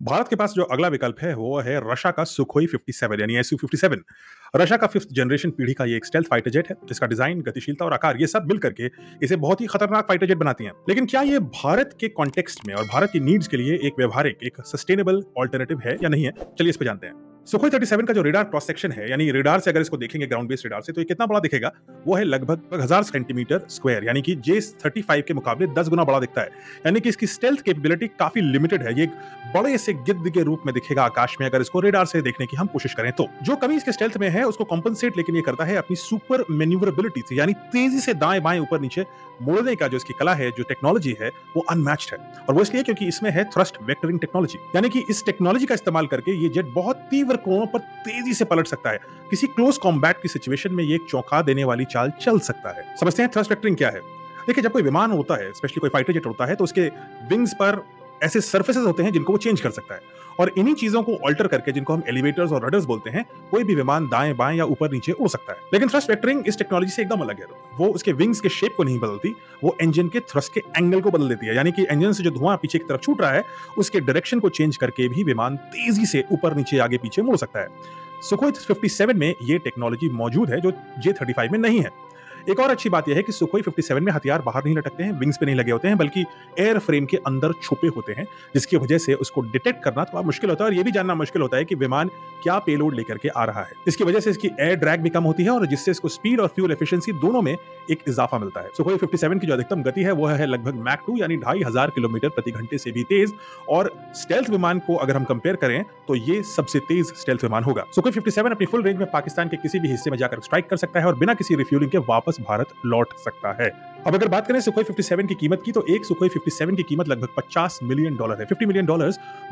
भारत के पास जो अगला विकल्प है वो है रशिया का सुखोई 57 यानी SU-57। रशिया का 5th जनरेशन पीढ़ी का ये एक स्टेल्थ फाइटर जेट है जिसका डिजाइन, गतिशीलता और आकार ये सब मिल करके इसे बहुत ही खतरनाक फाइटर जेट बनाती हैं। लेकिन क्या ये भारत के कॉन्टेक्स्ट में और भारत की नीड्स के लिए एक व्यवहारिक, एक सस्टेनेबल ऑल्टरनेटिव है या नहीं है? चलिए इस पे जानते हैं। सुखोई 37 का जो रेडार क्रॉस सेक्शन है, यानी रेडार से अगर इसको देखेंगे ग्राउंड बेस्ड रेडार से, तो ये कितना बड़ा दिखेगा? वो है लगभग 1000 सेंटीमीटर स्क्वायर, यानी कि J-35 के मुकाबले 10 गुना बड़ा दिखता है। यानी कि इसकी स्टेल्थ कैपेबिलिटी काफी लिमिटेड है। ये एक बड़े से गिद्ध के रूप में दिखेगा आकाश में अगर इसको रेडार से देखने की हम कोशिश करें तो। जो कमी इसके स्टेल्थ में है उसको कॉम्पनसेट लेकिन ये करता है अपनी सुपर मैन्यूवरेबिलिटी से, यानी तेजी से दाएं बाएं ऊपर नीचे मोड़ने का जो इसकी कला है, जो टेक्नोलॉजी है, वो अनमैच्ड है। और वो इसलिए क्योंकि इसमें है थ्रस्ट वेक्टरिंग टेक्नोलॉजी, यानी कि इस टेक्नोलॉजी का इस्तेमाल करके ये जेट बहुत तीव्र कोणों पर तेजी से पलट सकता है। किसी क्लोज कॉम्बैट की सिचुएशन में ये एक चौंका देने वाली चाल चल सकता है। समझते हैं थ्रस्ट वेक्टरिंग क्या है? देखिए, जब कोई विमान होता है, स्पेशली कोई फाइटर जेट होता है, तो उसके विंग्स पर ऐसे सरफेसेस होते हैं जिनको वो चेंज कर सकता है, और इन्हीं चीजों को ऑल्टर करके, जिनको हम एलिवेटर्स और रडर्स बोलते हैं, कोई भी विमान दाएं बाएं या ऊपर नीचे उड़ सकता है। लेकिन थ्रस्ट वेक्टरिंग इस टेक्नोलॉजी से एकदम अलग है। वो उसके विंग्स के शेप को नहीं बदलती, वो इंजन के थ्रस्ट के एंगल को बदल देती है। यानी कि इंजन से जो धुआं पीछे की तरफ छूट रहा है, उसके डायरेक्शन को चेंज करके भी विमान तेजी से ऊपर नीचे आगे पीछे मुड़ सकता है। सुखोई 57 में ये टेक्नोलॉजी मौजूद है जो J-35 में नहीं है। एक और अच्छी बात यह है कि सुखोई 57 में हथियार बाहर नहीं लटकते हैं, विंग्स पे नहीं लगे होते हैं, बल्कि एयर फ्रेम के अंदर छुपे होते हैं, जिसकी वजह से उसको डिटेक्ट करना थोड़ा मुश्किल होता है, और यह भी जानना मुश्किल होता है कि विमान क्या पेलोड लेकर के आ रहा है। इसकी वजह से इसकी एयर ड्रैग भी कम होती है, और जिससे इसको स्पीड और फ्यूल एफिशिएंसी दोनों में एक इजाफा मिलता है। सुखोई 57 की जो अधिकतम गति है वो है लगभग मैक 2 यानी 2500 किलोमीटर प्रति घंटे से भी तेज, और स्टेल्थ विमान को अगर हम कंपेयर करें तो ये सबसे तेज स्टेल्थ विमान होगा। सुखोई 57 अपनी फुल रेंज में पाकिस्तान के किसी भी हिस्से में जाकर स्ट्राइक कर सकता है और बिना किसी रिफ्यूलिंग के वापस भारत लौट सकता है। अब अगर बात करें सुखोई 57 की कीमत की, तो एक सुखोई 57 की कीमत लगभग $50 मिलियन है, $50 मिलियन,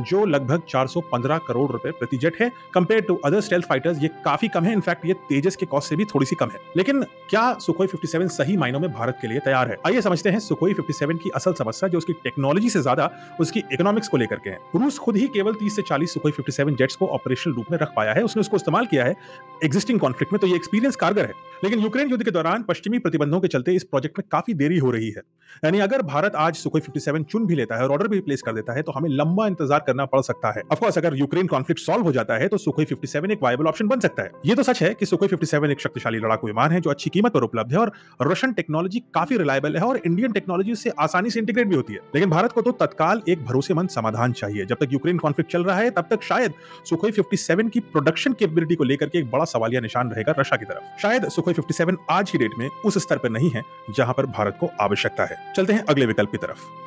जो लगभग 415 करोड़ रुपए प्रति जेट है। Compare to other stealth fighters ये काफी कम है। इनफैक्ट ये तेजस के कॉस्ट से भी थोड़ी सी कम है। लेकिन क्या सुखोई 57 सही मायनों में भारत के लिए तैयार है? आइए समझते हैं सुखोई 57 की असल समस्या, जो उसकी टेक्नोलॉजी से ज्यादा उसकी इकोनॉमिक्स को लेकर के है। रूस खुद ही केवल 30 से 40 सुखोई 57 जेट्स को ऑपरेशनल रूप में रख पाया है। उसने उसको इस्तेमाल किया है एग्जिस्टिंग कॉन्फ्लिक्ट में, तो ये एक्सपीरियंस कारगर है। लेकिन यूक्रेन युद्ध के दौरान पश्चिमी प्रतिबंधों के चलते इस प्रोजेक्ट में काफी देरी हो रही है। यानी अगर भारत आज सुखोई 57 चुन भी लेता है और ऑर्डर भी प्लेस कर देता है, तो हमें लंबा इंतजार करना पड़ सकता है। ऑफ कोर्स अगर यूक्रेन कॉन्फ्लिक्ट सॉल्व हो जाता है तो सुखोई 57 एक वायबल ऑप्शन बन सकता है। ये तो सच है कि सुखोई 57 एक शक्तिशाली लड़ाकू विमान है जो अच्छी कीमत पर उपलब्ध है, और रशियन टेक्नोलॉजी काफी रिलायबल है और इंडियन टेक्नोलॉजी से आसानी से इंटीग्रेट भी होती है। लेकिन भारत को तो तत्काल एक भरोसेमंद समाधान चाहिए। जब तक यूक्रेन कॉन्फ्लिक्ट चल रहा है, तब तक शायद सुखोई 57 की प्रोडक्शन कैपेबिलिटी को लेकर के एक बड़ा सवालिया निशान रहेगा रशिया की तरफ। शायद सुखोई 57 आज की डेट में उस स्तर पर नहीं है जहां पर भारत को आवश्यकता है। चलते हैं अगले विकल्प की तरफ।